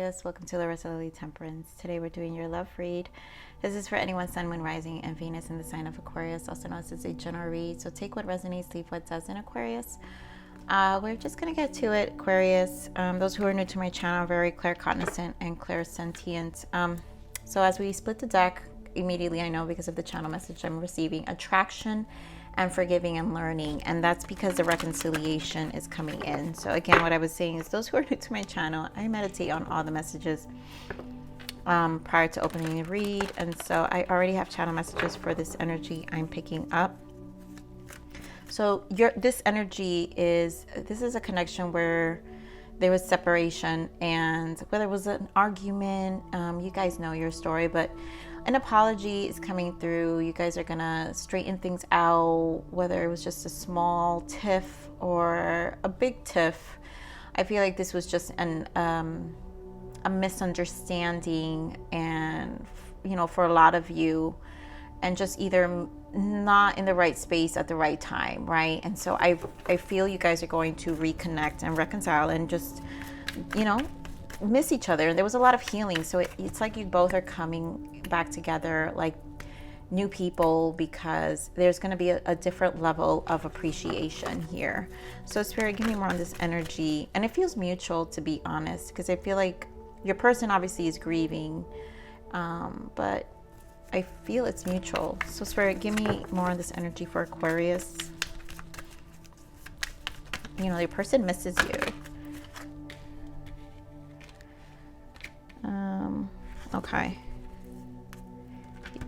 Aquarius. Welcome to Larisa Lili Temperance. Today we're doing your love read. This is for anyone Sun, Moon, Rising, and Venus in the sign of Aquarius, also known as a general read. So take what resonates, leave what doesn't, Aquarius. We're just going to get to it, Aquarius. Those who are new to my channel are very claircognizant and clairsentient. So as we split the deck, immediately I know because of the channel message I'm receiving, attraction and forgiving and learning, and that's because the reconciliation is coming in. So again, what I was saying is those who are new to my channel, I meditate on all the messages prior to opening the read, and so I already have channel messages for this energy I'm picking up. So this energy is a connection where there was separation, and whether it was an argument, you guys know your story, but an apology is coming through. You guys are gonna straighten things out, whether it was just a small tiff or a big tiff. I feel like this was just a misunderstanding, and for a lot of you, and just either not in the right space at the right time, right? And so I feel you guys are going to reconnect and reconcile and just miss each other. And there was a lot of healing, so it's like you both are coming back together like new people, because there's going to be a different level of appreciation here. So Spirit, give me more on this energy, and it feels mutual, to be honest, because I feel like your person obviously is grieving, but I feel it's mutual. So Spirit, give me more on this energy for Aquarius. Your person misses you.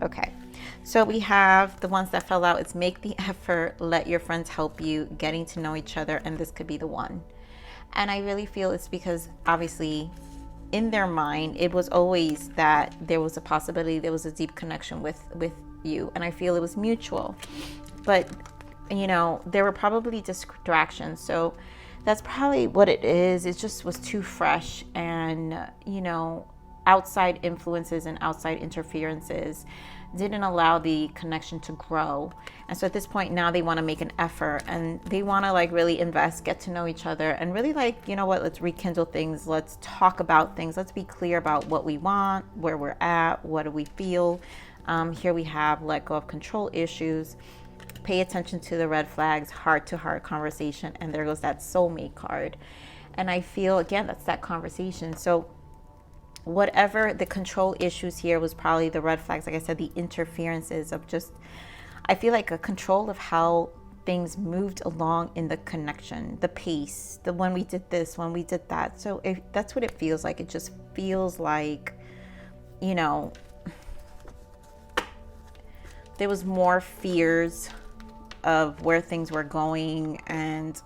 Okay. So we have the ones that fell out. It's make the effort, let your friends help you, getting to know each other, and this could be the one. And I really feel it's because obviously in their mind, it was always that there was a possibility, there was a deep connection with you. And I feel it was mutual. But, there were probably distractions. So that's probably what it is. It just was too fresh, and, outside influences and outside interferences didn't allow the connection to grow. And so at this point now they want to make an effort, and they want to really invest, get to know each other, and really let's rekindle things. Let's talk about things. Let's be clear about what we want, where we're at, what do we feel. Here we have let go of control issues, pay attention to the red flags, heart-to-heart conversation, and there goes that soulmate card. And I feel, again, that's that conversation. So whatever the control issues here was probably the red flags, like I said, the interferences of just, I feel like a control of how things moved along in the connection, the pace, the when we did this, when we did that. So that's what it feels like. It just feels like, there was more fears of where things were going, and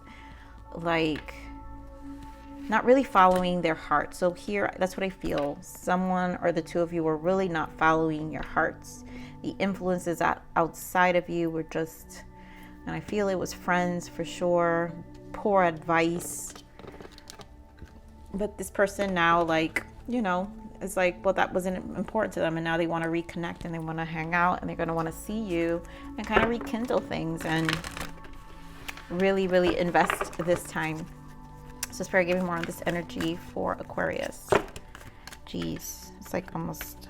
not really following their heart. So here, that's what I feel. Someone or the two of you were really not following your hearts. The influences outside of you were just, and I feel it was friends for sure, poor advice. But this person now, it's like, well, that wasn't important to them, and now they want to reconnect, and they want to hang out, and they're going to want to see you and kind of rekindle things and really, really invest this time. So Spirit, give me more on this energy for Aquarius. Jeez, it's like almost,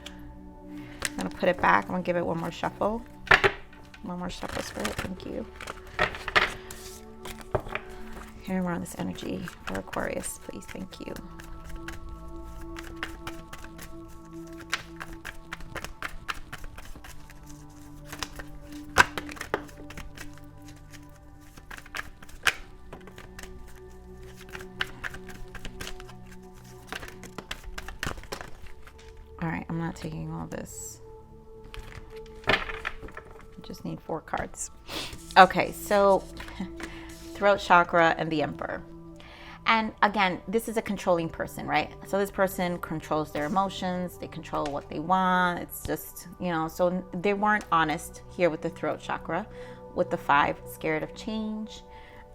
I'm going to put it back. I'm going to give it one more shuffle. One more shuffle, Spirit. Thank you. Give me more on this energy for Aquarius, please. Thank you. All right, I'm not taking all this. I just need 4 cards. Okay, so throat chakra and the Emperor. And again, this is a controlling person, right? So this person controls their emotions. They control what they want. It's just, so they weren't honest here with the throat chakra. With the 5, scared of change.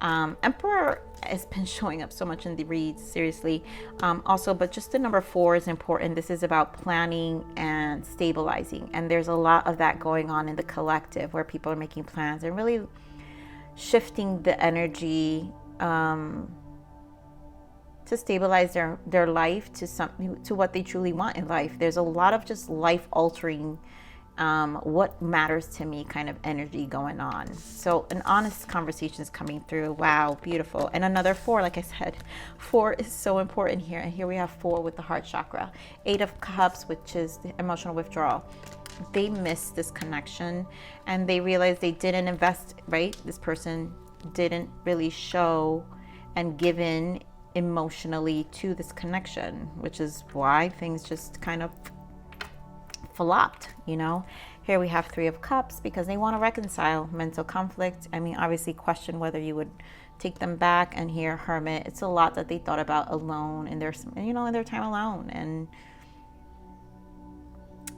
Emperor has been showing up so much in the reads, seriously. Also, but just the number 4 is important. This is about planning and stabilizing. And there's a lot of that going on in the collective, where people are making plans and really shifting the energy to stabilize their life to what they truly want in life. There's a lot of just life altering, what matters to me kind of energy going on. So an honest conversation is coming through. Wow, beautiful. And another 4, like I said, 4 is so important here. And here we have 4 with the heart chakra. 8 of Cups, which is the emotional withdrawal. They missed this connection and they realized they didn't invest, right? This person didn't really show and give in emotionally to this connection, which is why things just kind of flopped, you know. Here we have 3 of Cups because they want to reconcile mental conflict. I mean, obviously question whether you would take them back. And here Hermit, it's a lot that they thought about alone in their, you know, in their time alone. And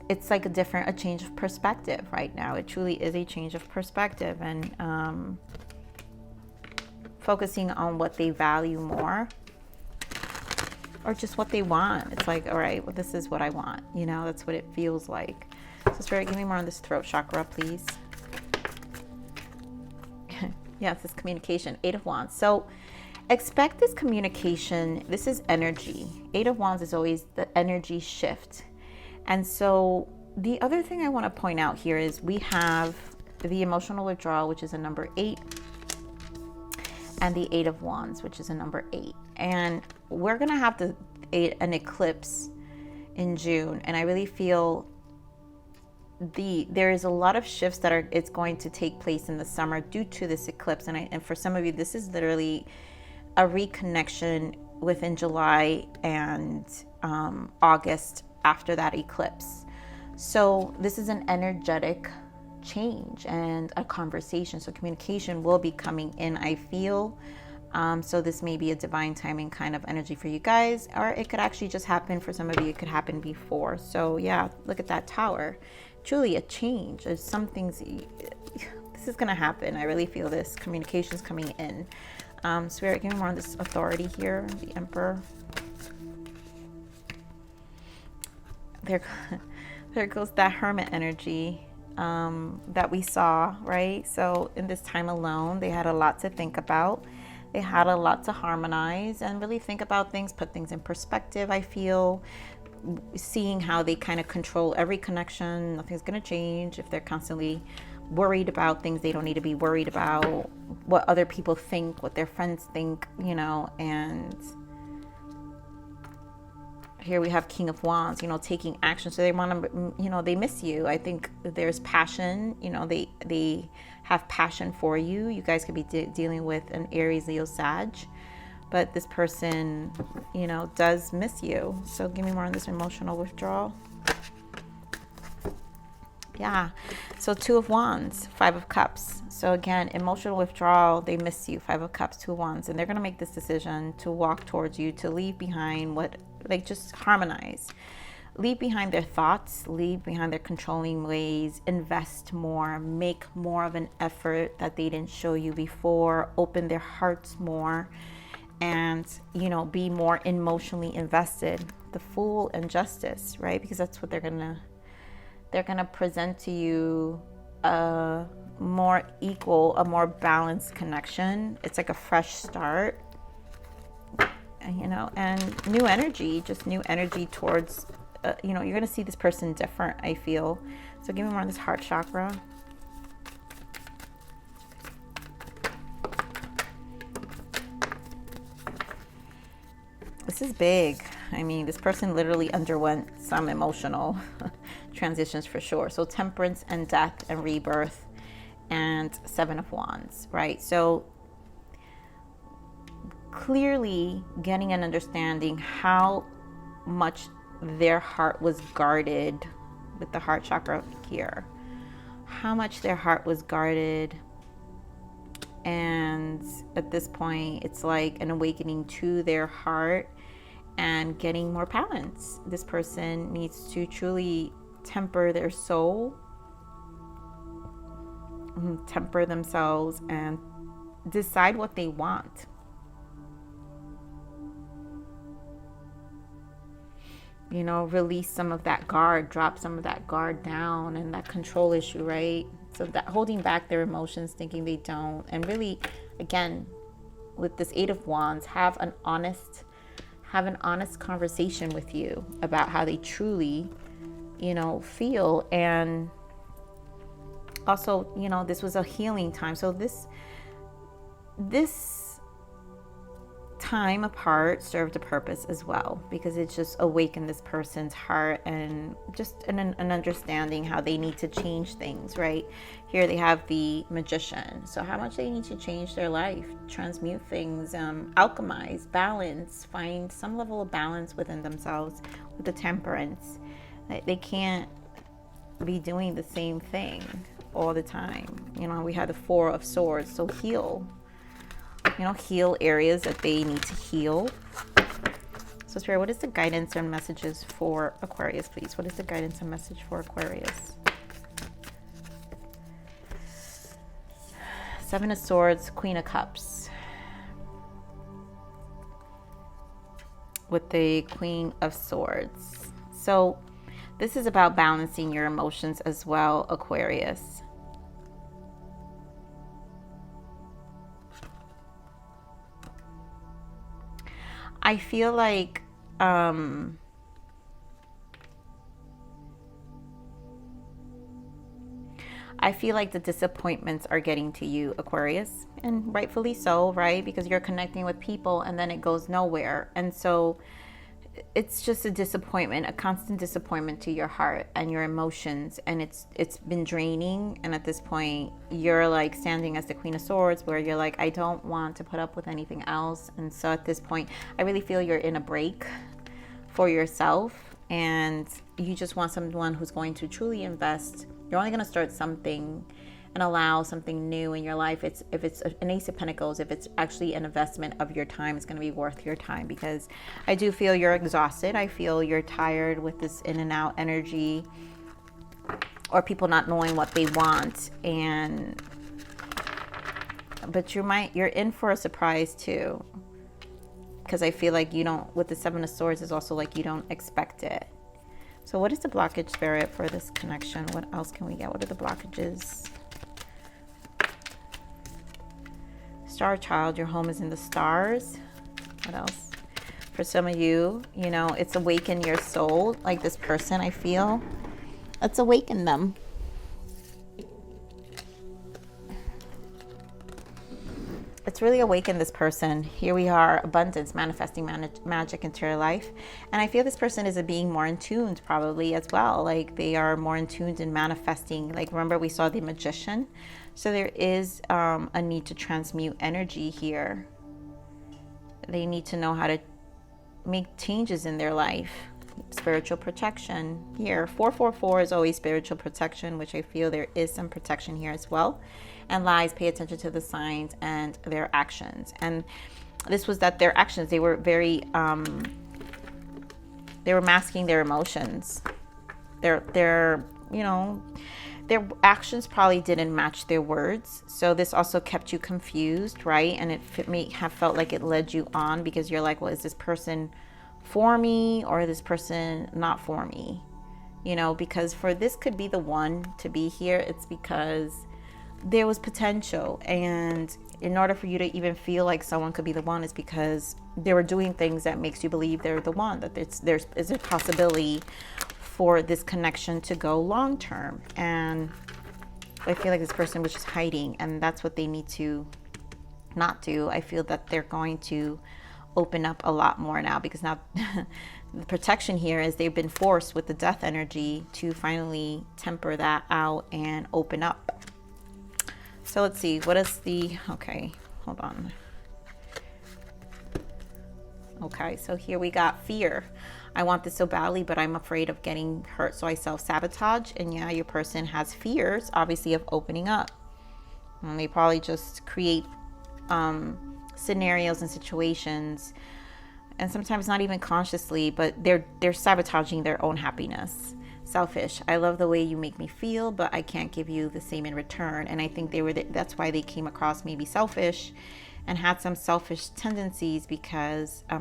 it's like a change of perspective right now. It truly is a change of perspective, and focusing on what they value more, or just what they want. It's like, all right, well, this is what I want. You know, that's what it feels like. So Spirit, give me more on this throat chakra, please. Yes, this communication, 8 of Wands. So expect this communication. This is energy. 8 of Wands is always the energy shift. And so the other thing I want to point out here is we have the emotional withdrawal, which is a number 8, and the 8 of Wands, which is a number 8. And we're going to have an eclipse in June. And I really feel there is a lot of shifts that it's going to take place in the summer due to this eclipse. And for some of you, this is literally a reconnection within July and August after that eclipse. So this is an energetic change and a conversation. So communication will be coming in, I feel. So this may be a divine timing kind of energy for you guys, or it could actually just happen for some of you. It could happen before. So yeah, look at that Tower. Truly a change. There's some things, this is going to happen. I really feel this communication is coming in. Spirit, give me more on this authority here. The Emperor. There goes that Hermit energy that we saw, right? So in this time alone, they had a lot to think about. They had a lot to harmonize and really think about things, put things in perspective. I feel seeing how they kind of control every connection. Nothing's going to change if they're constantly worried about things they don't need to be worried about, what other people think, what their friends think, you know. And here we have King of Wands, you know, taking action. So they want to, you know, they miss you. I think there's passion, you know, they have passion for you. You guys could be dealing with an Aries, Leo, Sag, but this person, you know, does miss you. So give me more on this emotional withdrawal. Yeah. So 2 of Wands, 5 of Cups. So again, emotional withdrawal, they miss you. 5 of Cups, 2 of Wands. And they're going to make this decision to walk towards you, to leave behind what, like, just harmonize. Leave behind their thoughts, leave behind their controlling ways, invest more, make more of an effort that they didn't show you before, open their hearts more, and, you know, be more emotionally invested. The Fool and Justice, right? Because that's what they're gonna present to you a more equal, a more balanced connection. It's like a fresh start, you know, and new energy, just new energy towards, you know, you're gonna see this person different, I feel. So give me more on this heart chakra. This is big. I mean, this person literally underwent some emotional transitions for sure. So Temperance and Death and Rebirth and 7 of Wands, right? So clearly getting an understanding how much their heart was guarded with the heart chakra here. How much their heart was guarded. And at this point, it's like an awakening to their heart and getting more balance. This person needs to truly temper their soul, temper themselves, and decide what they want. You know, release some of that guard, drop some of that guard down and that control issue, right? So that holding back their emotions, thinking they don't. And really, again, with this 8 of Wands, have an honest have an honest conversation with you about how they truly, feel. And also, this was a healing time. So this time apart served a purpose as well, because it just awakened this person's heart and just an understanding how they need to change things, right? Here they have the Magician. So how much they need to change their life, transmute things, alchemize, balance, find some level of balance within themselves with the Temperance. They can't be doing the same thing all the time. We had the Four of Swords. So heal areas that they need to heal. So Spirit, what is the guidance and messages for Aquarius, please? What is the guidance and message for Aquarius? Seven of Swords, Queen of Cups. With the Queen of Swords. So this is about balancing your emotions as well, Aquarius. I feel like the disappointments are getting to you, Aquarius, and rightfully so, right? Because you're connecting with people and then it goes nowhere. And so it's just a disappointment, a constant disappointment to your heart and your emotions, and it's been draining. And at this point, you're like standing as the Queen of Swords, where you're like, I don't want to put up with anything else. And so at this point, I really feel you're in a break for yourself, and you just want someone who's going to truly invest. You're only going to start something and allow something new in your life. If it's an Ace of Pentacles, if it's actually an investment of your time, it's going to be worth your time, because I do feel you're exhausted. I feel you're tired with this in and out energy, or people not knowing what they want. But you're in for a surprise too, because I feel like you don't, with the Seven of Swords, is also like you don't expect it. So what is the blockage, Spirit, for this connection? What else can we get? What are the blockages? Star Child, your home is in the stars. What else? For some of you, it's awakened your soul. Like this person, I feel. Let's awaken them. It's really awakened this person. Here we are, abundance, manifesting magic into your life. And I feel this person is being more in tuned probably as well. Like they are more in tuned in manifesting. Like remember we saw the Magician. So there is a need to transmute energy here. They need to know how to make changes in their life. Spiritual protection here. 444 is always spiritual protection, which I feel there is some protection here as well. And lies, pay attention to the signs and their actions. And this was that their actions, they were very, they were masking their emotions. Their actions probably didn't match their words. So this also kept you confused, right? And it may have felt like it led you on, because you're like, well, is this person for me or is this person not for me? Because for this could be the one to be here, it's because there was potential. And in order for you to even feel like someone could be the one, is because they were doing things that makes you believe they're the one, that there's a possibility for this connection to go long term. And I feel like this person was just hiding, and that's what they need to not do. I feel that they're going to open up a lot more now, because now the protection here is they've been forced with the death energy to finally temper that out and open up. So let's see, what is the, okay, hold on. Okay, so here we got fear. I want this so badly, but I'm afraid of getting hurt, so I self-sabotage. And yeah, your person has fears, obviously, of opening up. And they probably just create scenarios and situations, and sometimes not even consciously, but they're sabotaging their own happiness. Selfish. I love the way you make me feel, but I can't give you the same in return. And I think that's why they came across maybe selfish and had some selfish tendencies, because I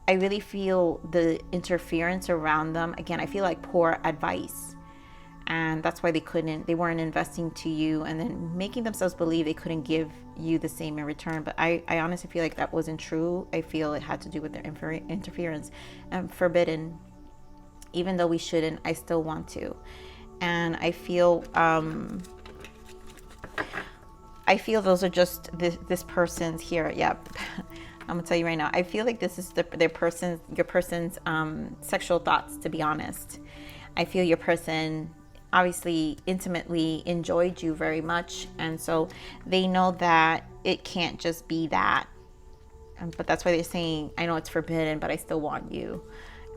really feel the interference around them. Again, I feel like poor advice. and that's why they weren't investing to you, and then making themselves believe they couldn't give you the same in return. But I honestly feel like that wasn't true. I feel it had to do with their interference and forbidden. Even though we shouldn't, I still want to. And I feel those are just this person's here. Yep. I'm gonna tell you right now, I feel like this is your person's sexual thoughts, to be honest. I feel your person obviously intimately enjoyed you very much, and so they know that it can't just be that. But that's why they're saying, I know it's forbidden, but I still want you.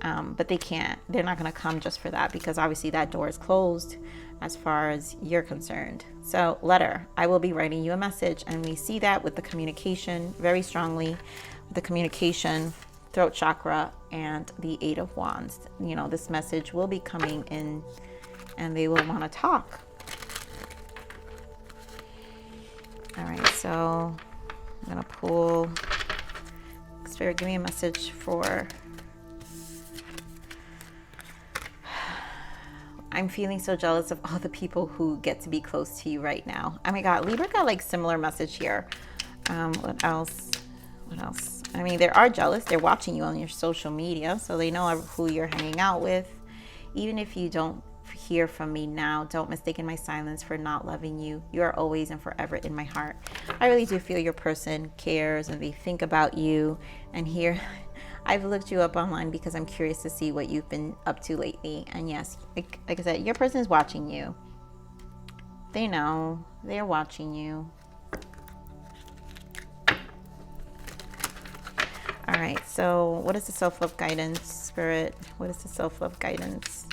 But they're not going to come just for that, because obviously that door is closed as far as you're concerned. So letter, I will be writing you a message, and we see that with the communication very strongly, the communication, throat chakra, and the 8 of Wands. You know, this message will be coming in, and they will want to talk. All right, so I'm going to pull, Spirit, give me a message for, I'm feeling so jealous of all the people who get to be close to you right now. Oh my God, Libra got like similar message here. What else? I mean, they are jealous. They're watching you on your social media, so they know who you're hanging out with. Even if you don't hear from me now, don't mistake my silence for not loving you. You are always and forever in my heart. I really do feel your person cares, and they think about you. And here, I've looked you up online because I'm curious to see what you've been up to lately. And yes, like I said, your person is watching you. They know. They're watching you. All right, so what is the self-love guidance, Spirit? What is the self-love guidance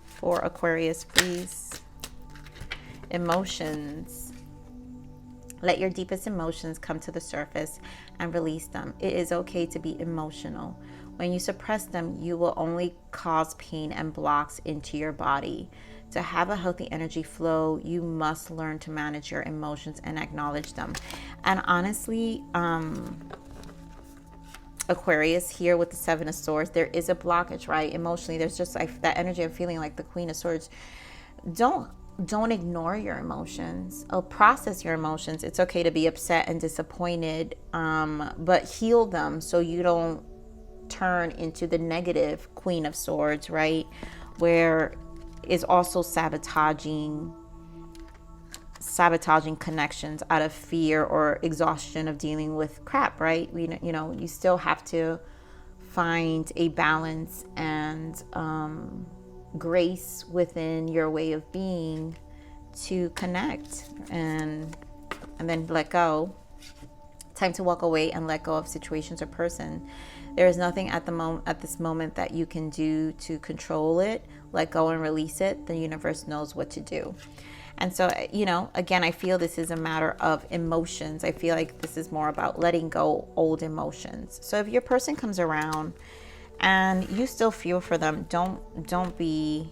for Aquarius, please? Emotions. Let your deepest emotions come to the surface and release them. It is okay to be emotional. When you suppress them, you will only cause pain and blocks into your body. To have a healthy energy flow, you must learn to manage your emotions and acknowledge them. And honestly, Aquarius, here with the 7 of Swords, there is a blockage, right? Emotionally, there's just like that energy of feeling like the Queen of Swords. Don't ignore your emotions. Process your emotions. It's okay to be upset and disappointed, but heal them so you don't turn into the negative Queen of Swords, right? Where is also sabotaging connections out of fear or exhaustion of dealing with crap, right? You still have to find a balance and grace within your way of being to connect, and then let go. Time to walk away and let go of situations or person. There is nothing at this moment that you can do to control it. Let go and release it. The universe knows what to do. And so, again, I feel this is a matter of emotions. I feel like this is more about letting go old emotions. So if your person comes around and you still feel for them, don't be,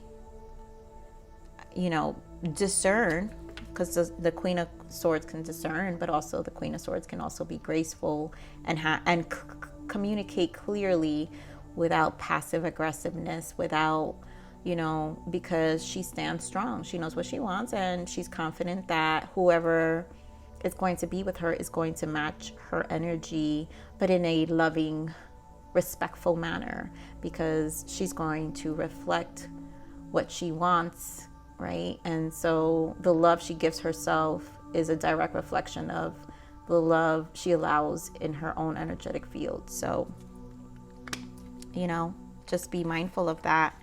discern, because the Queen of Swords can discern, but also the Queen of Swords can also be graceful and communicate clearly without passive aggressiveness, without, because she stands strong. She knows what she wants, and she's confident that whoever is going to be with her is going to match her energy, but in a loving, respectful manner, because she's going to reflect what she wants, right? And so the love she gives herself is a direct reflection of the love she allows in her own energetic field. So, just be mindful of that,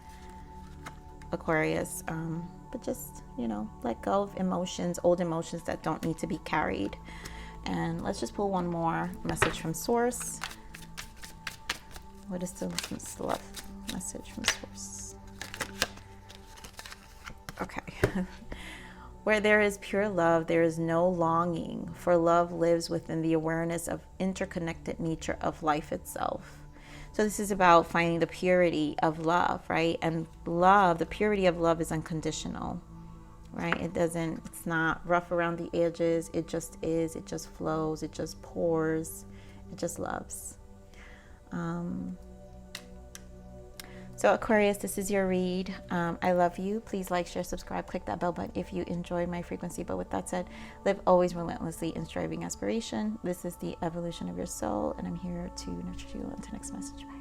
Aquarius. But just, let go of emotions, old emotions that don't need to be carried. And let's just pull one more message from Source. What is the love message from Source? Okay. Where there is pure love, there is no longing, for love lives within the awareness of interconnected nature of life itself. So this is about finding the purity of love, right? And love, the purity of love is unconditional, right? It's not rough around the edges. It just is. It just flows. It just pours. It just loves. So Aquarius, this is your read. I love you. Please like, share, subscribe, click that bell button if you enjoyed my frequency. But with that said, live always relentlessly in striving aspiration. This is the evolution of your soul, and I'm here to nurture you. Until next message. Bye.